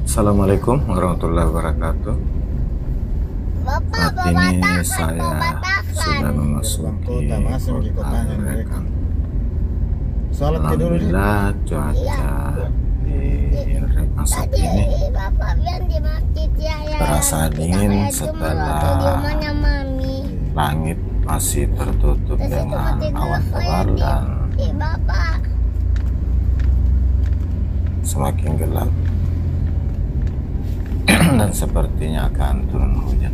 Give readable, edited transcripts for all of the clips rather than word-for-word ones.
Assalamualaikum warahmatullahi wabarakatuh. Saat ini saya sudah memasuki kota Nrekang. Alhamdulillah cuaca di Nrekang saat ini terasa dingin setelah langit masih tertutup dengan awan tebal dan semakin gelap. Dan sepertinya akan turun hujan.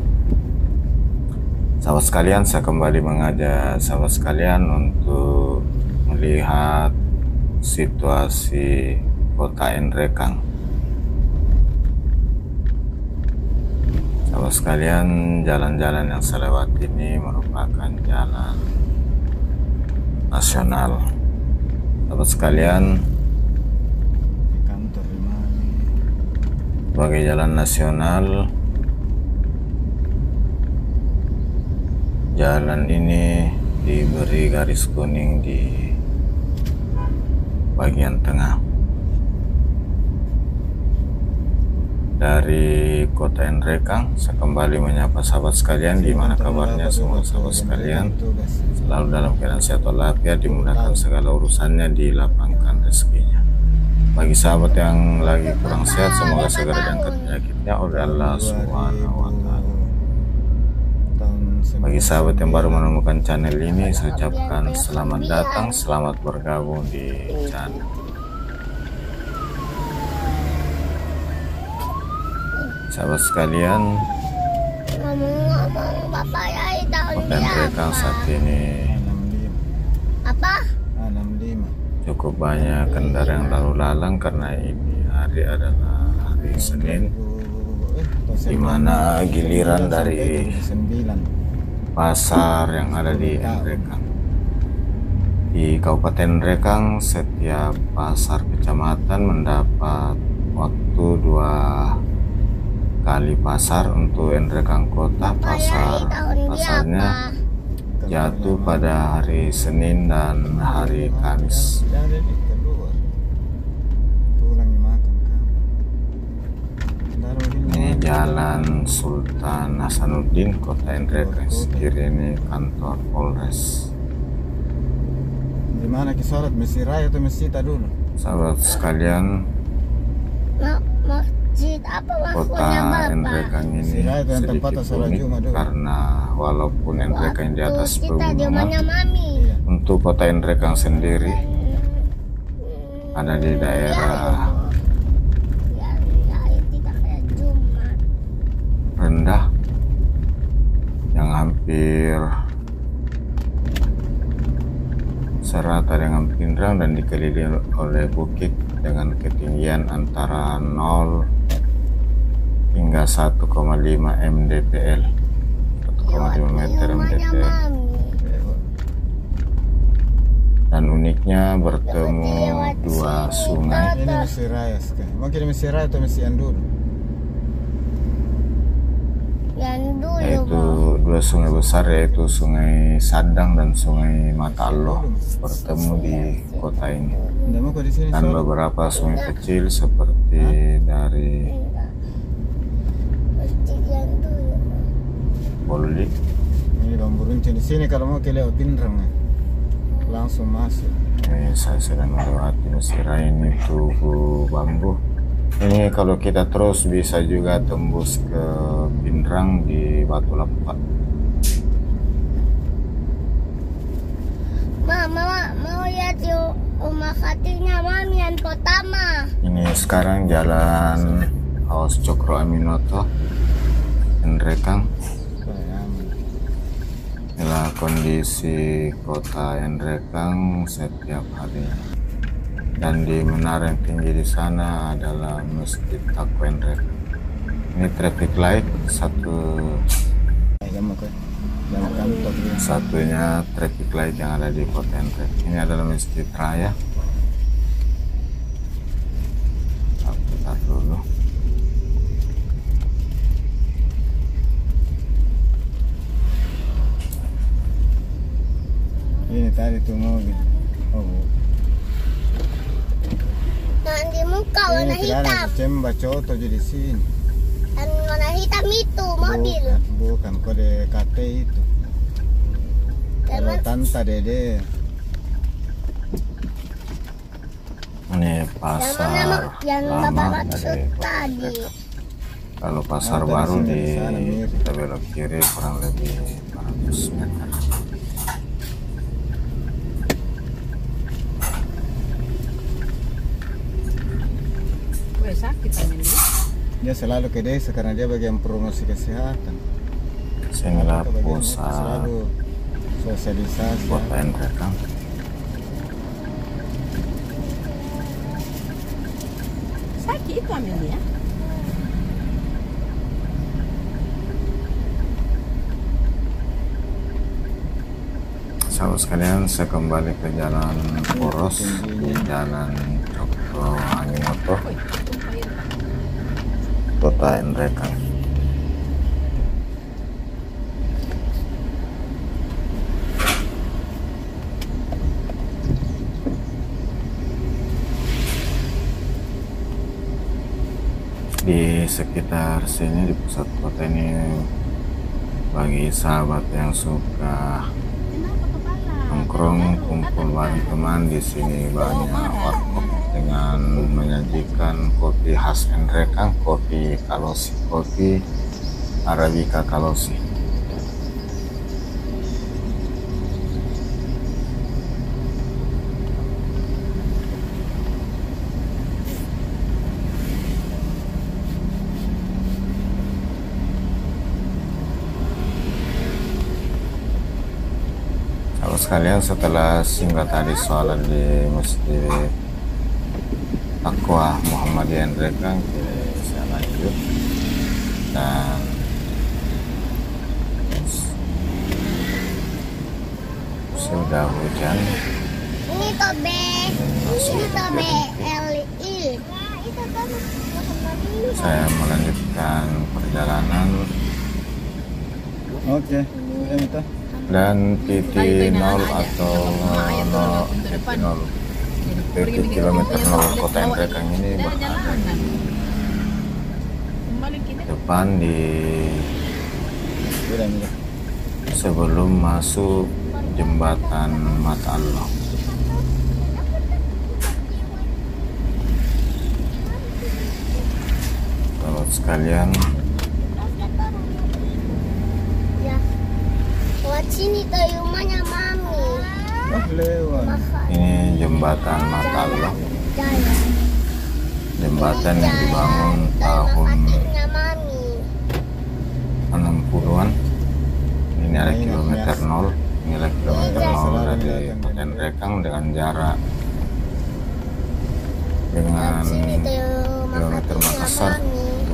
Sahabat sekalian, saya kembali mengajak sahabat sekalian untuk melihat situasi kota Nrekang. Sahabat sekalian, jalan-jalan yang saya lewati ini merupakan jalan nasional. Sahabat sekalian, sebagai jalan nasional, jalan ini diberi garis kuning di bagian tengah. Dari kota Nrekang, saya kembali menyapa sahabat sekalian. Di mana kabarnya semua sahabat sekalian? Selalu dalam keadaan sehat walafiat, dimudahkan segala urusannya, dilapangkan rezekinya. Bagi sahabat yang lagi kurang sehat, semoga segera diangkat penyakitnya oleh Allah Subhanahu wa Ta'ala. Bagi sahabat yang baru menemukan channel ini, saya ucapkan selamat datang, selamat bergabung di channel. Sahabat sekalian, kota Nrekang saat ini cukup banyak kendaraan lalu lalang karena ini hari adalah hari Senin, di mana giliran dari pasar yang ada di Nrekang. Di Kabupaten Nrekang, setiap pasar kecamatan mendapat waktu 2 kali pasar. Untuk Nrekang kota, pasarnya jatuh pada hari Senin dan hari Kamis. Ini Jalan Sultan Hasanuddin, kota Nrekang. Kiri ini kantor Polres. Di mana kisarat Mesir Raya atau Mesir dulu? Sahabat sekalian, kota Nrekang ini sedikit unik karena walaupun Nrekang di atas pegunungan, untuk kota Nrekang sendiri ada di daerah rendah yang hampir serata dengan pindrang dan dikelilingi oleh bukit dengan ketinggian antara 0 hingga 1,5 mdpl, 1,5 meter mdpl. Dan uniknya bertemu 2 sungai. Ini Mesir Raya sekali. Mungkin Mesir Raya atau Mesir Andul? Yaitu 2 sungai besar, yaitu Sungai Sadang dan Sungai Mata Allah, bertemu di kota ini. Dan beberapa sungai kecil seperti dari Poli. Ini Bamburuncin di sini kalau mau ke lewat Pindrang langsung masuk. Ini saya sedang melewati Mesir Raya, ini Tugu Bambu. Ini kalau kita terus bisa juga tembus ke Pindrang di Batu Lepak. Mama mau lihat yuk rumah katinya mami yang pertama. Ini sekarang jalan Haus Cokro Aminoto, Nrekang. Inilah kondisi kota Nrekang setiap hari. Dan di menara yang tinggi di sana adalah Masjid Taqwa Nrekang. Ini traffic light satunya traffic light yang ada di kota Nrekang. Ini adalah Masjid Raya. Kita dulu. Ini tadi tuh mobil. Oh. Nah, di muka warna hitam. macam bacoto di sini. Dan warna hitam itu mobil. Bukan kode KT itu. Kalau Dan Tanta Dede. Ini pasar yang lama Bapak dari maksud Kota tadi. Nrekang. Kalau pasar Dari baru sini, di dari sana, mirip. kita belok kiri kurang lebih 400 meter. Weh, sakit tangan dia. Dia selalu ke desa karena dia bagian promosi kesehatan. Sinilah Kita bagian pusat selalu sosialisasi. Kota Nrekang. Sakit itu Amelia. Sahabat sekalian, saya kembali ke jalan poros di jalan Cokro Anginoto, Kota Nrekang. Di sekitar sini, di pusat kota ini, bagi sahabat yang suka nongkrong kumpul bareng teman, di sini banyak warkop dengan menyajikan kopi khas Nrekang, kopi Kalosi, kopi Arabica Kalosi. Sekalian, setelah singgah tadi sholat di Masjid Taqwa Muhammadiyah Nrekang, saya lanjut dan sudah hujan. Ini tobe, ini tobe LI. Saya melanjutkan perjalanan Oke, udah minta. dan titik 0 atau 0 titik kilometer 0 Kota Nrekang ini berada di depan di Udah minta. sebelum masuk jembatan Mata Allah. Sahabat sekalian, Ya. Lewat sini tuh rumahnya Mami. Oh, lewat. ini jembatan Mata Allah, Jalan. jembatan yang dibangun tahun Hatinya Mami. 60-an. Ini ada kilometer 0, inilah kilometer 0 dari Kota Nrekang dengan jarak dengan Sini tuh kilometer Makassar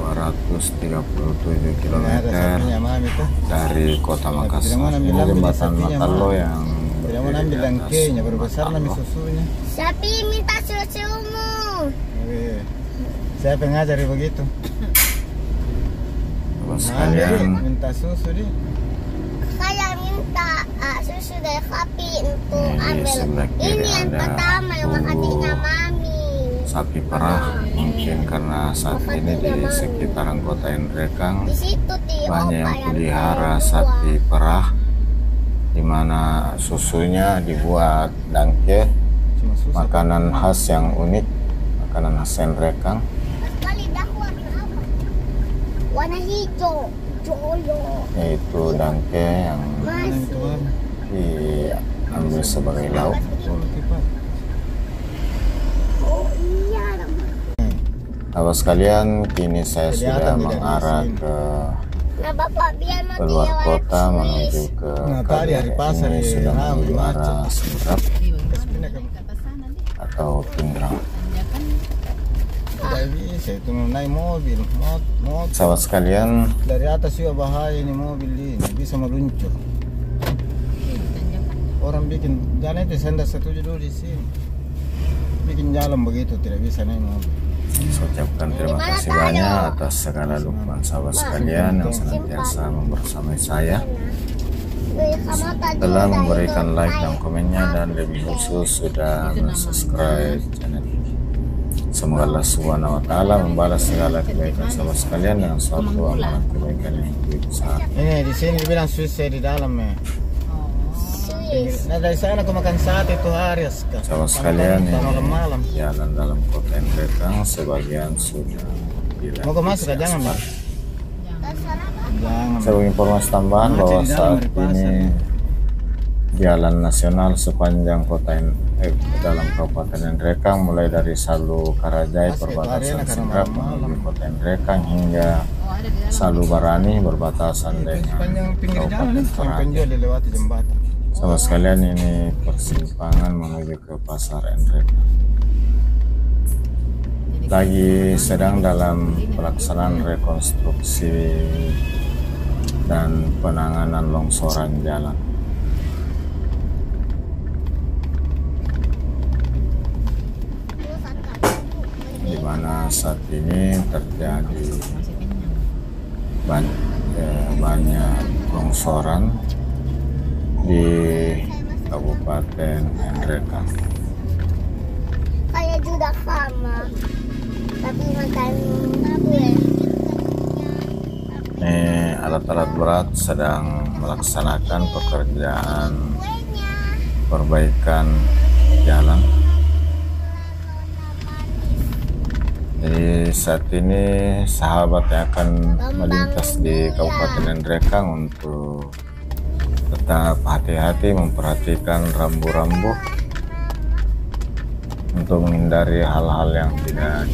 237 km Ada sapinya Mami tuh. dari Kota Makassar. Tidak mau Ini ambil jembatan sapinya, Mata Allah Mam. yang Tidak mau berdiri ambil di atas langkenya, berbesar Mata nami Allah. susunya. Sapi minta susumu. Siapa yang ngajari begitu? Sahabat Nah, sekalian, minta susu dia. Saya minta susu dari sapi untuk Ini di ambil. sebelah kiri Ini yang ada pertama yang hatinya Mami. sapi perah, mungkin karena saat ini di sekitaran Kota Nrekang Di situ tuh banyak yang opa pelihara kedua. sapi perah, di mana susunya dibuat dangke, Cuma susu. makanan khas yang unik, makanan khas Nrekang. Sekali dah warna apa? Warna hijau. Jolo. Yaitu dangke yang Mana itu Masih. warna? diambil sebagai lauk. Betul, kipas. Oh iya. Sahabat sekalian, kini saya Jadi sudah ada beda mengarah di sini. ke Nah bapak biar mau keluar dia kota Swiss. menuju ke Nah, tadi hari pasar ini di sudah Ram, menuju macet. arah Seberap Pindah ke Kata sana deh. atau Pindrang. Tanjakan Tidak bisa itu naik mobil, motor. Sahabat sekalian, Dari atas juga bahaya ini mobil ini bisa meluncur. tanjakan. Orang bikin jalan itu saya tidak setuju dulu di sini. Bikin jalan begitu tidak bisa naik mobil. saya ucapkan terima kasih banyak atas segala dukungan sahabat sekalian yang senantiasa membersamai saya, telah memberikan like dan komennya, dan lebih khusus sudah subscribe channel ini. Semoga Allah Subhanahu wa Ta'ala membalas segala kebaikan sahabat sekalian dengan suatu amalan kebaikan yang lebih besar. Ini di sini dibilang Swiss di dalam ya. Nah dari sana aku makan sate itu hari sekarang. Sahabat sekalian, ini malam-malam. jalan dalam kota Endrekang sebagian sudah dilalui. Mau ke masuk ya? Jangan Pak. Jangan. Sebagai informasi tambahan bahwa saat ini jalan nasional sepanjang dalam Kabupaten Endrekang mulai dari Salu Karajai perbatasan Singrap menuju kota Endrekang hingga Salu Barani berbatasan dengan Sepanjang pinggir jalan Kabupaten nih, sampai Toraja. penjual dilewati jembatan. Sahabat sekalian, ini persimpangan menuju ke pasar Endrekang. Lagi sedang dalam pelaksanaan rekonstruksi dan penanganan longsoran jalan. Di mana saat ini terjadi banyak longsoran di Kabupaten Endrekang. Kayak juga sama. Tapi makan apa ya? Ini alat-alat berat sedang melaksanakan pekerjaan perbaikan jalan. Jadi saat ini sahabat yang akan melintas di Kabupaten Endrekang untuk tetap hati-hati memperhatikan rambu-rambu untuk menghindari hal-hal yang tidak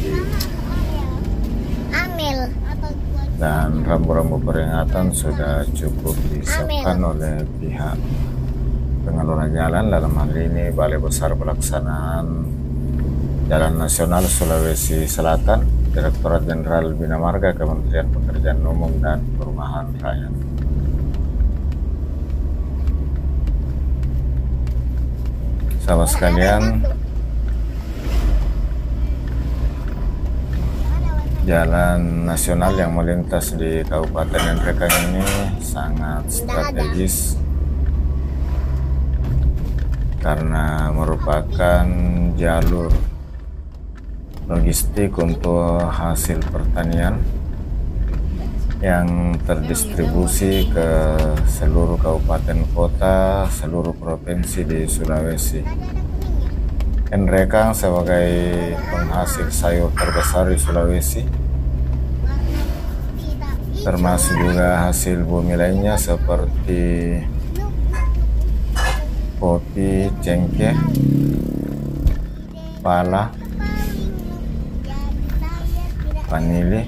Amel. dan rambu-rambu peringatan sudah cukup disiapkan oleh pihak pengelola jalan, dalam hal ini Balai Besar Pelaksanaan Jalan Nasional Sulawesi Selatan, Direktorat Jenderal Bina Marga, Kementerian Pekerjaan Umum dan Perumahan Rakyat. Sahabat sekalian, jalan nasional yang melintas di Kabupaten Endrekang ini sangat strategis karena merupakan jalur logistik untuk hasil pertanian yang terdistribusi ke seluruh kabupaten kota, seluruh provinsi di Sulawesi. Endrekang sebagai penghasil sayur terbesar di Sulawesi, termasuk juga hasil bumi lainnya seperti kopi, cengkeh, pala, vanili.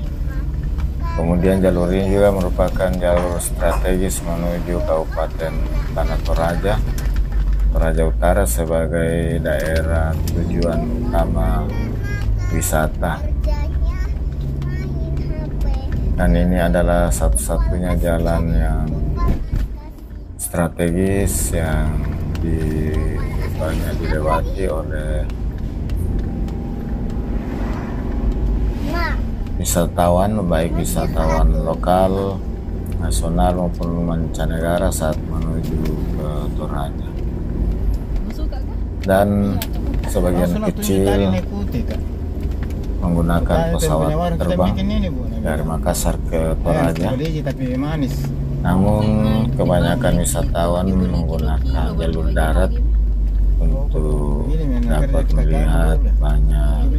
Kemudian jalur ini juga merupakan jalur strategis menuju Kabupaten Tanah Toraja, Toraja Utara sebagai daerah tujuan utama wisata. Dan ini adalah satu-satunya jalan yang strategis yang banyak dilewati oleh wisatawan, baik wisatawan lokal, nasional maupun mancanegara saat menuju ke Toraja. Dan sebagian kecil menggunakan pesawat terbang dari Makassar ke Toraja. Namun kebanyakan wisatawan menggunakan jalur darat untuk dapat melihat banyak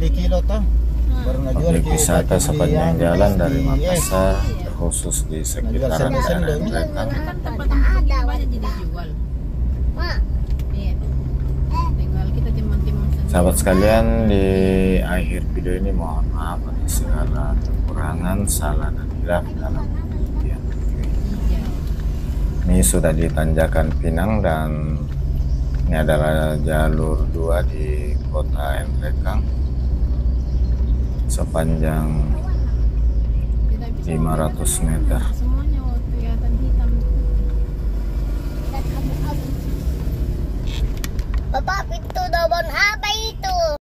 objek wisata sepanjang jalan dari Makassar, terkhusus di sekitaran daerah Endrekang. Sahabat sekalian, di akhir video ini mohon maaf atas segala kekurangan, salah dan hilaf dalam penyampaian. Ini sudah di Tanjakan Pinang dan ini adalah jalur 2 di kota Endrekang sepanjang 500 meter. Bapak, pintu